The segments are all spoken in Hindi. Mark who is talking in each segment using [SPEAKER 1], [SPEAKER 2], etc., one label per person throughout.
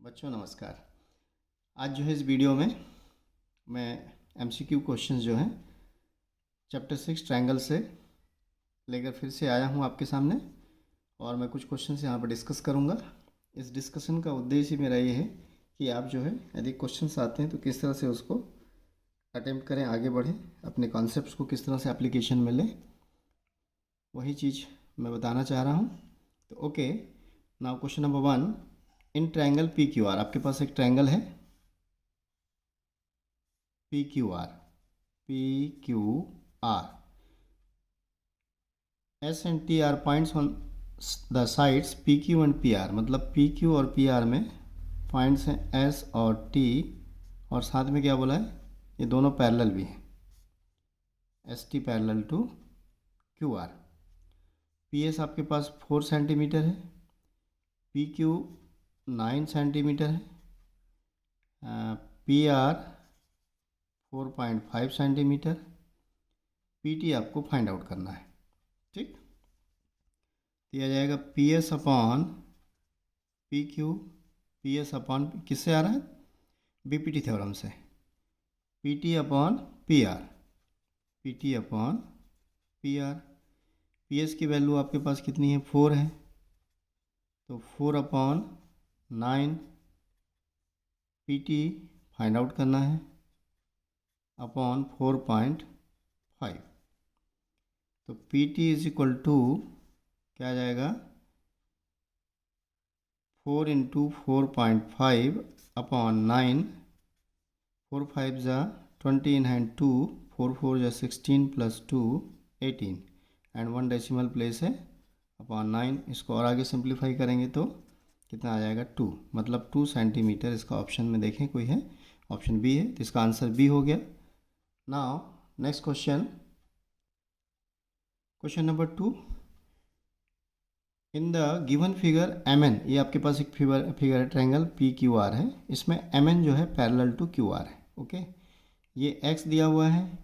[SPEAKER 1] बच्चों नमस्कार। आज जो है इस वीडियो में मैं एमसीक्यू क्वेश्चंस जो हैं चैप्टर 6 ट्रायंगल से लेकर फिर से आया हूं आपके सामने और मैं कुछ क्वेश्चंस यहां पर डिस्कस करूंगा। इस डिस्कशन का उद्देश्य मेरा ये है कि आप जो है यदि क्वेश्चंस आते हैं तो किस तरह से उसको अटेम्प्ट करें, आगे बढ़ें, अपने कॉन्सेप्ट्स को किस तरह से एप्लीकेशन में लें, वही चीज़ मैं बताना चाह रहा हूँ। तो okay, now question number 1, in triangle P Q R, आपके पास एक ट्रायंगल है P Q R, S and T R points on the sides P Q and P R, मतलब पी क्यू और पी आर में पॉइंट्स हैं एस और टी, और साथ में क्या बोला है, ये दोनों पैरेलल भी हैं, S T parallel to Q R. P S आपके पास 4 सेंटीमीटर है, पी क्यू 9 सेंटीमीटर है, P R 4.5 centimetre, P T आपको फाइंड आउट करना है। ठीक, दिया जाएगा P S upon P Q, P S upon किससे आ रहा है, बीपीटी थ्योरम से, P T upon P R, P T upon P R. P S की वैल्यू आपके पास कितनी है, 4 है, तो 4 upon 9, P T find out करना है अपॉन 4.5, तो P T is equal to क्या आ जाएगा, 4 इंटू 4.5 अपॉन 9, 4 5 ज़ा 20 इन हैंड 2, 4 4 ज़ा 16 प्लस 2 18 एंड 1 डेसिमल प्लेस है अपॉन 9। इसको और आगे सिंप्लीफाई करेंगे तो कितना आ जाएगा, 2, मतलब 2 सेंटीमीटर। इसका ऑप्शन में देखें कोई है, ऑप्शन बी है, तो इसका आंसर बी हो गया। Now next question, question number 2, in the given figure M N, ये आपके पास एक फिगर है, ट्रायंगल पी क्यू आर है, इसमें एम एन जो है पैरेलल टू क्यू आर है। ओके, ये एक्स दिया हुआ है,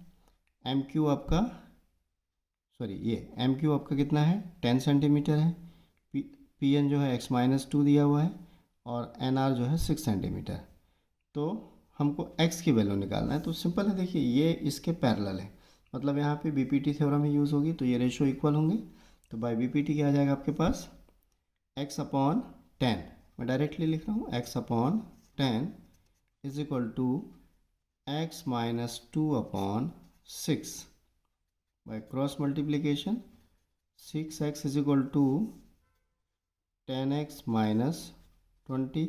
[SPEAKER 1] एम क्यू आपका, सॉरी ये एम क्यू आपका कितना है, 10 सेंटीमीटर है, पी एन जो है x-2 दिया हुआ है, और एन आर जो है 6 सेंटीमीटर। तो हमको x की वैल्यू निकालना है, तो सिंपल है, देखिए ये इसके पैरेलल है, मतलब यहाँ पे बीपीटी थ्योरम ही यूज़ होगी, तो ये रेशो इक्वल होंगे, तो बाय बीपीटी क्या आ जाएगा आपके पास, x अपॉन 10, मैं डायरेक्टली लिख रहा हूँ, x upon 10 is equal to x-2 upon 6 by cross multiplication, 6x is equal to 10x minus 20,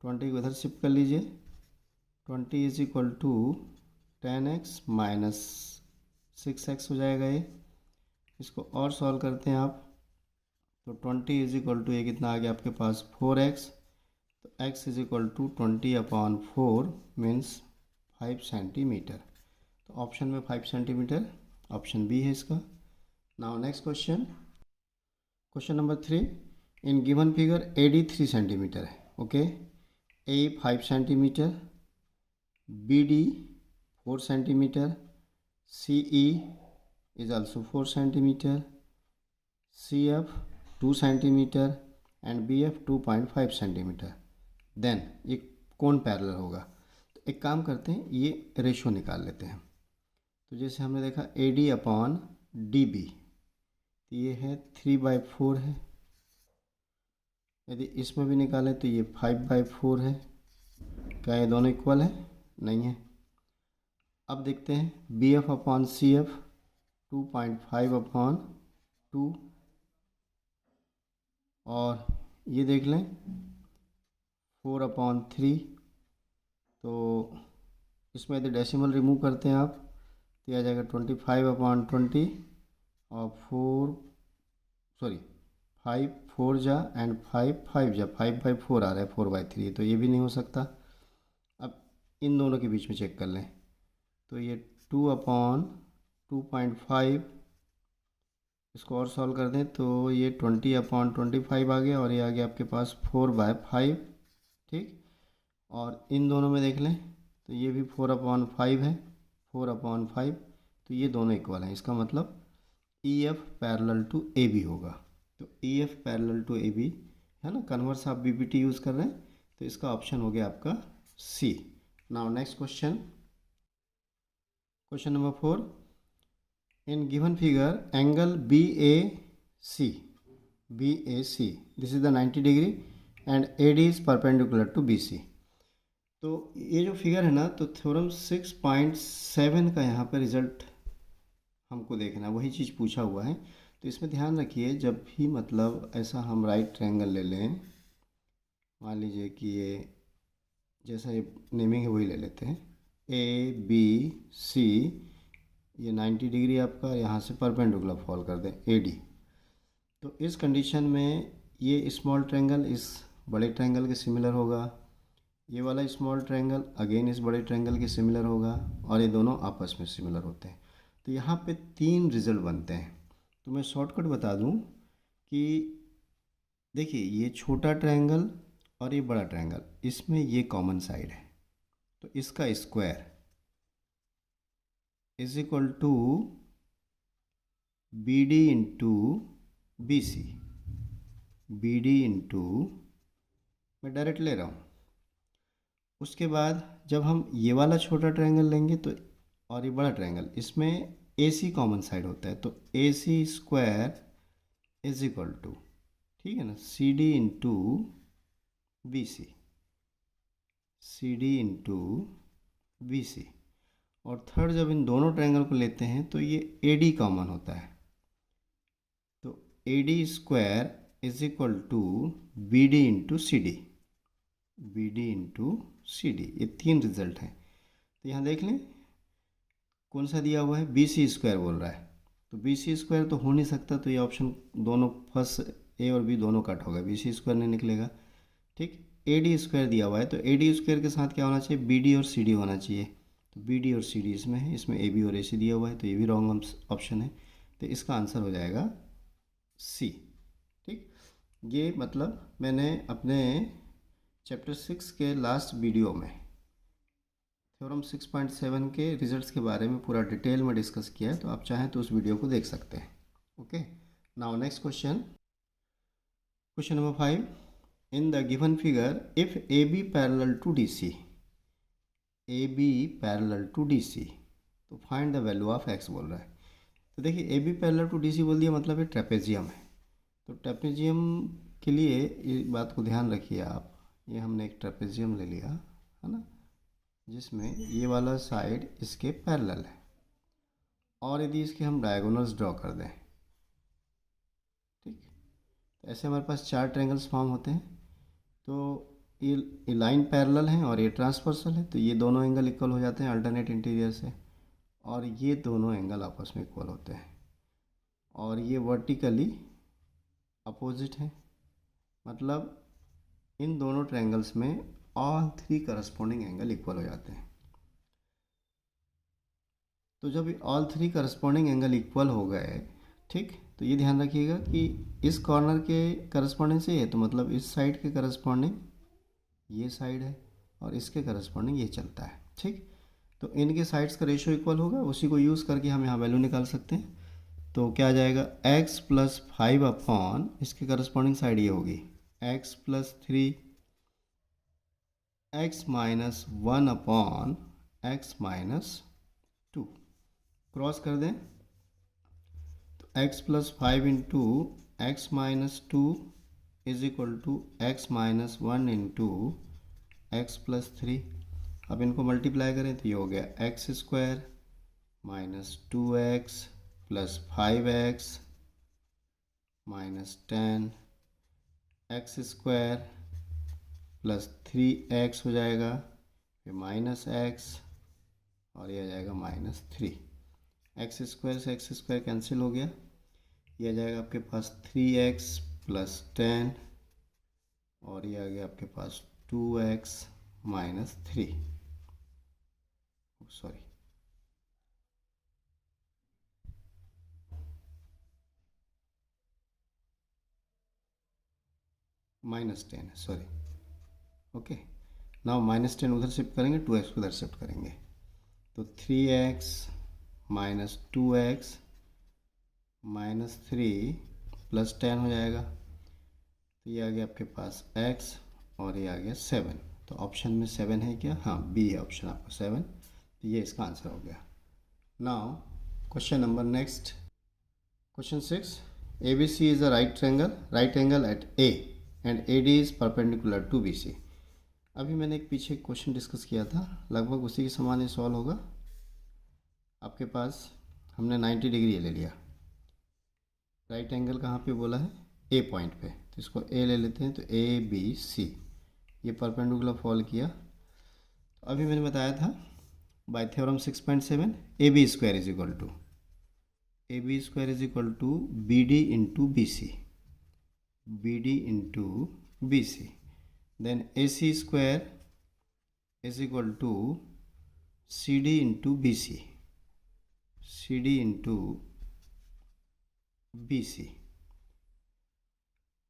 [SPEAKER 1] 20 को इधर शिफ्ट कर लीजिए, 20 is equal to 10x minus 6x हो जाएगा ये। इसको और सॉल्व करते हैं आप, तो 20 इज इक्वल टू ये कितना आ गया आपके पास, 4x, तो x is equal to 20 upon 4 means 5 centimetre, तो ऑप्शन में 5 सेंटीमीटर, ऑप्शन बी है इसका। Now next question, question number 3, in given figure A D 3 centimetre है, okay, A 5 centimetre, B D 4 centimetre, C E is also 4 centimetre, C F 2 centimetre and B F 2.5 centimetre, then ये कौन पैरेलल होगा। तो एक काम करते हैं, ये रेशो निकाल लेते हैं, तो जैसे हमने देखा A D upon D B, तो ये है 3/4 है, यदि इसमें भी निकालें तो ये 5/4 है, क्या ये दोनों इक्वल है, नहीं है। अब देखते हैं B F upon C F 2.5 upon 2, और ये देख लें 4/3, तो इसमें यदि डेसिमल रिमूव करते हैं आप तो आ जाएगा 25/20, और 5 4 जा एंड 5 5 जा, 5/4 आ रहा है, 4/3, तो ये भी नहीं हो सकता। अब इन दोनों के बीच में चेक कर लें, तो ये 2/2.5, इसको और सॉल्व कर दें तो ये 20/25 आ गया, और ये आ गया आपके पास 4/5, ठीक। और इन दोनों में देख लें तो ये भी 4/5 है, 4/5, तो ये दोनों इक्वल हैं, इसका मतलब E F parallel to A B होगा। तो E F parallel to A B है ना, कन्वर्स आप बी पी टी यूज़ कर रहे हैं, तो इसका ऑप्शन हो गया आपका C. Now next question, question number 4, in given figure angle B A C, this is the 90 degree and A D is perpendicular to B C. तो ये जो फिगर है ना, तो थ्योरम 6.7 का यहाँ पे रिजल्ट हमको देखना, वही चीज़ पूछा हुआ है। तो इसमें ध्यान रखिए, जब भी मतलब ऐसा हम राइट ट्रायंगल ले लें, मान लीजिए कि ये जैसा ये नेमिंग है वही ले लेते हैं, ए बी सी, ये 90 डिग्री आपका यहाँ से परपेंडिकुलर फॉल कर दें ए डी। तो इस कंडीशन में ये स्मॉल ट्रायंगल इस बड़े ट्रायंगल के सिमिलर होगा, ये वाला स्मॉल ट्रायंगल अगेन इस बड़े ट्रायंगल के सिमिलर होगा, और ये दोनों आपस में सिमिलर होते हैं। तो यहाँ पे 3 रिजल्ट बनते हैं। तो मैं शॉर्टकट बता दूँ कि देखिए, ये छोटा ट्रायंगल और ये बड़ा ट्रायंगल, इसमें ये कॉमन साइड है, तो इसका square is equal to B D into B C, B D into, मैं डायरेक्ट ले रहा हूँ। उसके बाद जब हम ये वाला छोटा ट्रायंगल लेंगे तो, और ये बड़ा ट्रायंगल, इसमें ए सी कॉमन साइड होता है, तो A C square is equal to, ठीक है ना, C D into B C, C D into B C. और थर्ड, जब इन दोनों ट्रायंगल को लेते हैं तो ये ए डी कॉमन होता है, तो A D square is equal to B D into C D, B D into C D. ये 3 रिजल्ट हैं। तो यहाँ देख लें कौन सा दिया हुआ है, बी सी स्क्वायर बोल रहा है, तो बी सी स्क्वायर तो हो नहीं सकता, तो ये ऑप्शन दोनों फर्स्ट ए और बी दोनों कट होगा, बी सी स्क्वायर नहीं निकलेगा। ठीक, ए डी स्क्वायर दिया हुआ है, तो ए डी स्क्वायर के साथ क्या होना चाहिए, बी डी और सी डी होना चाहिए, तो बी डी और सी डी इसमें है, इसमें ए बी और ए सी दिया हुआ है, तो ये भी रॉन्ग ऑप्शन है, तो इसका आंसर हो जाएगा सी। ठीक, ये मतलब मैंने अपने चैप्टर 6 के लास्ट वीडियो में थ्योरम 6.7 के रिजल्ट्स के बारे में पूरा डिटेल में डिस्कस किया है, तो आप चाहें तो उस वीडियो को देख सकते हैं। Okay, now next question, question number 5, in the given figure if A B parallel to D C, A B parallel to D C, तो find the value of X बोल रहा है। तो देखिए, A B parallel to D C बोल दिया, मतलब ये ट्रेपेजियम है। तो ट्रेपेजियम के लिए ये बात को ध्यान रखिए आप, ये हमने एक ट्रेपेजियम ले लिया है ना, जिसमें ये वाला साइड इसके पैरेलल है, और यदि इसके हम डायगोनल्स ड्रॉ कर दें, ठीक, तो ऐसे हमारे पास 4 ट्रायंगल्स फॉर्म होते हैं। तो ये लाइन पैरेलल है और ये ट्रांसवर्सल है, तो ये दोनों एंगल इक्वल हो जाते हैं अल्टरनेट इंटीरियर से, और ये दोनों एंगल आपस में इक्वल होते हैं, और ये वर्टिकली अपोजिट है, मतलब इन दोनों ट्रायंगल्स में ऑल 3 करस्पॉन्डिंग एंगल इक्वल हो जाते हैं। तो जब ऑल 3 करस्पॉन्डिंग एंगल इक्वल हो गए, ठीक, तो ये ध्यान रखिएगा कि इस कॉर्नर के करस्पॉन्डिंग से ये, तो मतलब इस साइड के करस्पॉन्डिंग ये साइड है, और इसके करस्पॉन्डिंग ये चलता है। ठीक, तो इनके साइड्स का रेशियो इक्वल होगा, उसी को यूज़ करके हम यहाँ वैल्यू निकाल सकते हैं। तो क्या आ जाएगा, x + 5 अपॉन, इसके करस्पॉन्डिंग साइड ये होगी x + 3, x - 1 upon x - 2, cross कर दें, तो x + 5 into x - 2 is equal to x - 1 into x + 3। अब इनको मल्टीप्लाई करें तो ये हो गया x square - 2x + 5x - 10, x square + 3x हो जाएगा, फिर -x, और ये आ जाएगा -3। x स्क्वायर से x स्क्वायर कैंसिल हो गया, ये आ जाएगा आपके पास 3x + 10, और ये आ गया आपके पास 2x - 3, sorry -10, sorry. Okay, now -10 उधर शिफ्ट करेंगे, 2x उधर शिफ्ट करेंगे, तो 3x - 2x - 3 + 10 हो जाएगा, तो ये आ गया आपके पास x, और ये आ गया 7। तो ऑप्शन में 7 है क्या? हाँ, बी है ऑप्शन आपका 7। तो ये इसका आंसर हो गया। Now question number next, question 6, A B C is a right angle at A and A D is perpendicular to B C. अभी मैंने एक पीछे क्वेश्चन डिस्कस किया था, लगभग उसी के समान ये सॉल्व होगा। आपके पास हमने 90 डिग्री ले लिया, राइट एंगल कहाँ पे बोला है? ए पॉइंट पे, तो इसको ए ले लेते हैं। तो ए बी सी ये परपेंडिकुलर फॉल किया। तो अभी मैंने बताया था by theorem 6.7 A B square is equal to B D into B C, then A C square is equal to C D into B C,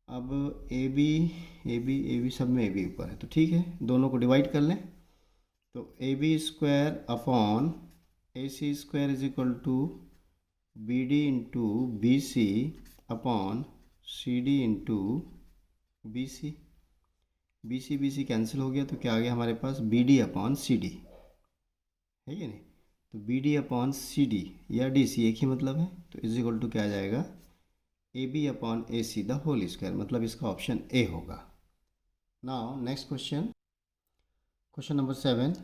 [SPEAKER 1] अब ए बी सब में ए बी ऊपर है, तो ठीक है, दोनों को डिवाइड कर लें। तो A B square upon A C square is equal to B D into B C upon C D into B C cancel हो गया, तो क्या आ गया हमारे पास? B D upon C D है कि नहीं? तो B D upon C D या डी सी एक ही मतलब है, तो इज इक्वल टू क्या आ जाएगा? A B upon A C the whole square, मतलब इसका ऑप्शन ए होगा। Now next question, question number 7,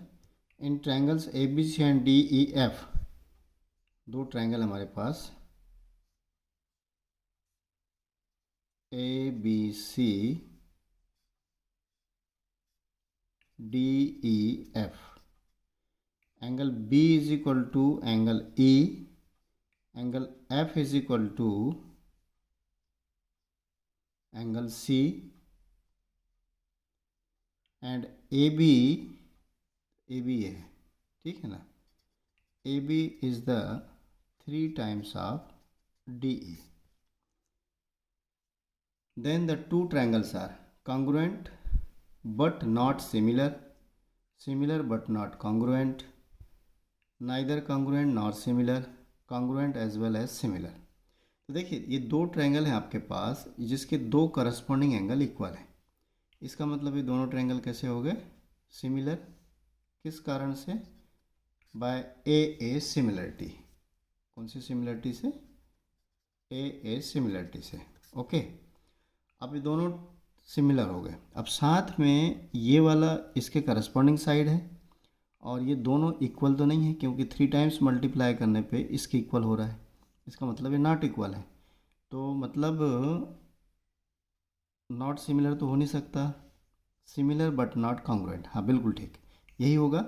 [SPEAKER 1] in triangles A B C and D E F, दो ट्रायंगल हमारे पास A B C D E F, angle B is equal to angle E, angle F is equal to angle C, and A B है, ठीक है ना? A B is the 3 times of D E. Then the two triangles are congruent but not similar but not congruent, neither congruent nor similar, congruent as well as similar। तो देखिए ये दो ट्रायंगल हैं आपके पास जिसके दो करस्पॉन्डिंग एंगल इक्वल है। इसका मतलब ये दोनों ट्रायंगल कैसे हो गए? सिमिलर। किस कारण से? By A similarity. कौन सी सिमिलरिटी से? ए सिमिलरिटी से। ओके, अब ये दोनों सिमिलर हो गए। अब साथ में ये वाला इसके करस्पॉन्डिंग साइड है और ये दोनों इक्वल तो नहीं है, क्योंकि 3 टाइम्स मल्टीप्लाई करने पे इसके इक्वल हो रहा है। इसका मतलब ये नॉट इक्वल है, तो मतलब नॉट सिमिलर तो हो नहीं सकता, सिमिलर बट नॉट कॉन्ग्रुएंट। हाँ बिल्कुल ठीक, यही होगा,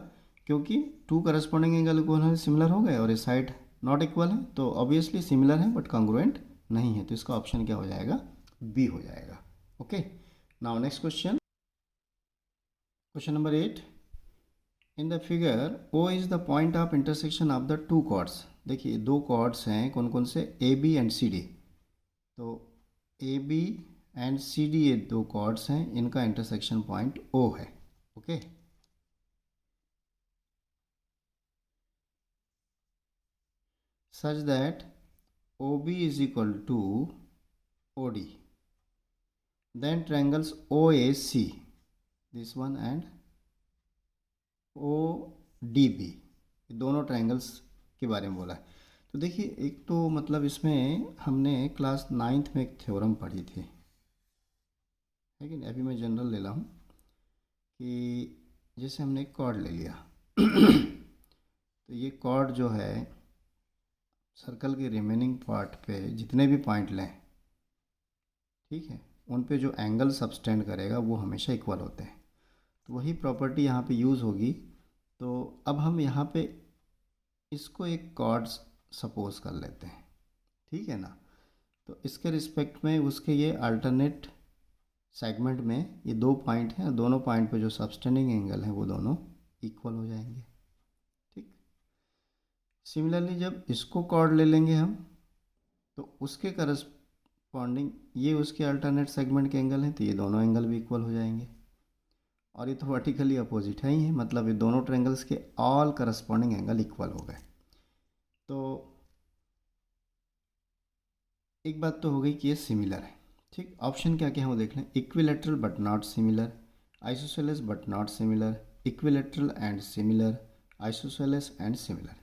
[SPEAKER 1] क्योंकि 2 करस्पॉन्डिंग एंगल इक्वल है, सिमिलर हो गए, और ये साइड नॉट इक्वल है, तो ऑब्वियसली सिमिलर है बट कॉन्ग्रुएंट नहीं है। तो इसका ऑप्शन क्या हो जाएगा? बी हो जाएगा। Okay, now next question, question number 8, in the figure O is the point of intersection of the 2 chords. देखिए 2 कॉर्ड्स हैं, कौन कौन से? A B and C D. तो A B and C D ये 2 कॉर्ड्स हैं, इनका इंटरसेक्शन पॉइंट ओ है। Okay, such that OB is equal to OD, then triangles OAC, this one, and ODB, दोनों ट्रायंगल्स के बारे में बोला है। तो देखिए एक तो मतलब इसमें हमने क्लास 9th में एक थ्योरम पढ़ी थी, है कि नहीं? अभी मैं जनरल ले रहा हूँ कि जैसे हमने एक कॉर्ड ले लिया तो ये कॉर्ड जो है सर्कल के रिमेनिंग पार्ट पे जितने भी पॉइंट लें, ठीक है, उन पे जो एंगल सबटेंड करेगा वो हमेशा इक्वल होते हैं। तो वही प्रॉपर्टी यहाँ पे यूज़ होगी। तो अब हम यहाँ पे इसको एक कॉर्ड सपोज कर लेते हैं, ठीक है ना? तो इसके रिस्पेक्ट में उसके ये अल्टरनेट सेगमेंट में ये 2 पॉइंट हैं, दोनों पॉइंट पे जो सबटेंडिंग एंगल है वो दोनों इक्वल हो जाएंगे। सिमिलरली जब इसको कॉर्ड ले लेंगे हम, तो उसके करस्पॉन्डिंग ये उसके अल्टरनेट सेगमेंट के एंगल हैं, तो ये दोनों एंगल भी इक्वल हो जाएंगे। और ये तो वर्टिकली अपोजिट है ही है, मतलब ये दोनों ट्रायंगल्स के ऑल करस्पॉन्डिंग एंगल इक्वल हो गए। तो एक बात तो हो गई कि ये सिमिलर है, ठीक। ऑप्शन क्या क्या है वो देख लें। Equilateral but not similar, isosceles but not similar, equilateral and similar, isosceles and similar.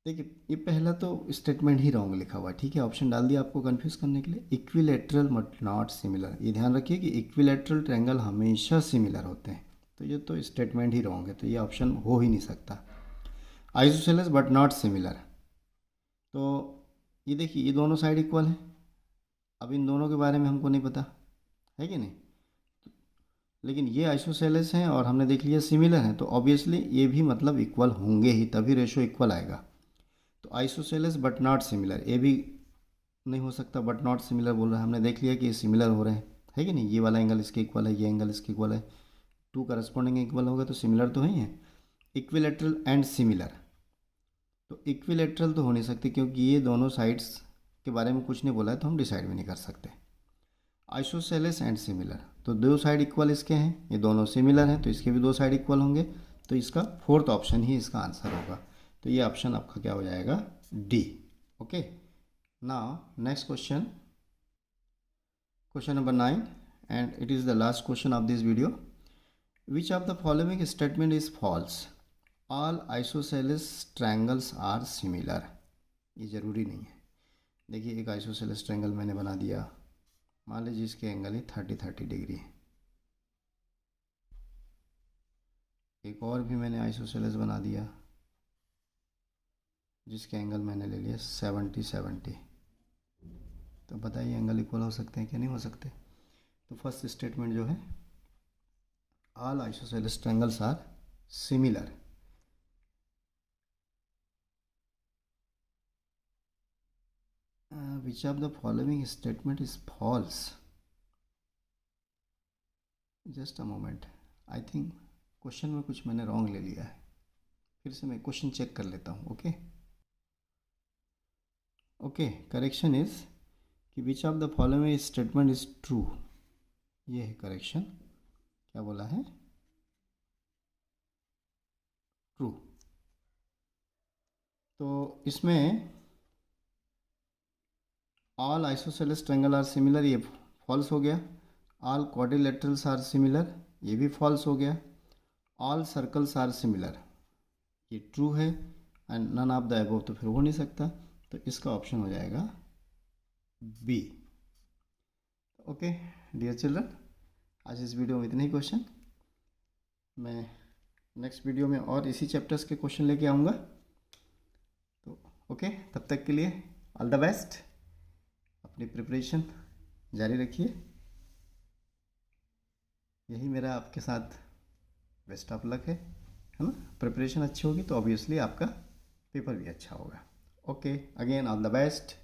[SPEAKER 1] देखिए ये पहला तो स्टेटमेंट ही रॉन्ग लिखा हुआ है, ठीक है, ऑप्शन डाल दिया आपको कंफ्यूज करने के लिए। इक्विलेटरल बट नॉट सिमिलर, ये ध्यान रखिए कि इक्विलेटरल ट्रायंगल हमेशा सिमिलर होते हैं, तो ये तो स्टेटमेंट ही रॉन्ग है, तो ये ऑप्शन हो ही नहीं सकता। आइसोसेलेस बट नॉट सिमिलर, तो ये देखिए ये दोनों साइड इक्वल है, अब इन दोनों के बारे में हमको नहीं पता है कि नहीं, लेकिन ये आइसोसेलेस हैं और हमने देख लिया सिमिलर हैं, तो ऑब्वियसली ये भी मतलब इक्वल होंगे ही, तभी रेशो इक्वल आएगा। तो आइसोसेलेस बट नॉट सिमिलर, ये भी नहीं हो सकता, बट नॉट सिमिलर बोल रहा है, हमने देख लिया कि ये सिमिलर हो रहे हैं, है कि नहीं, ये वाला एंगल इसके इक्वल है, ये एंगल इसके इक्वल है, टू करस्पॉन्डिंग इक्वल होगा तो सिमिलर तो ही है। इक्विलेटरल एंड सिमिलर, तो इक्विलेटरल तो हो नहीं सकती क्योंकि ये दोनों साइड्स के बारे में कुछ नहीं बोला है, तो हम डिसाइड भी नहीं कर सकते। आइसोसेलेस एंड सिमिलर, तो दो साइड इक्वल इसके हैं, ये दोनों सिमिलर हैं तो इसके भी दो साइड इक्वल होंगे, तो इसका फोर्थ ऑप्शन ही इसका आंसर होगा, तो ये ऑप्शन आपका क्या हो जाएगा, D. Okay, now next question, question number 9 and it is the last question of this video. Which of the following statement is false, all isosceles triangles are similar. ये ज़रूरी नहीं है, देखिए एक आइसोसेलेस ट्रायंगल मैंने बना दिया, मान लीजिए इसके एंगल ही 30 डिग्री है, एक और भी मैंने आइसोसेलेस बना दिया जिसके एंगल मैंने ले लिया 70, तो बताइए एंगल इक्वल हो सकते हैं कि नहीं हो सकते। तो फर्स्ट स्टेटमेंट जो है, all isosceles triangles are similar, which of the following statement is false, just a moment, I think question में कुछ मैंने रॉन्ग ले लिया है, फिर से मैं क्वेश्चन चेक कर लेता हूँ। ओके ओके, करेक्शन इज कि which of the following statement is true, ये है करेक्शन, क्या बोला है, ट्रू। तो इसमें all isosceles triangle are similar, ये फॉल्स हो गया। ऑल क्वाड्रिलेटरल्स आर सिमिलर, ये भी फॉल्स हो गया। ऑल सर्कल्स आर सिमिलर, ये ट्रू है, and none of the above तो फिर हो नहीं सकता, तो इसका ऑप्शन हो जाएगा बी। ओके डियर चिल्ड्रन, आज इस वीडियो में इतने ही क्वेश्चन, मैं नेक्स्ट वीडियो में और इसी चैप्टर्स के क्वेश्चन लेके आऊँगा। तो ओके, तब तक के लिए ऑल द बेस्ट, अपनी प्रिपरेशन जारी रखिए, यही मेरा आपके साथ बेस्ट ऑफ लक है ना। प्रिपरेशन अच्छी होगी तो ऑब्वियसली आपका पेपर भी अच्छा होगा। Okay, again all the best.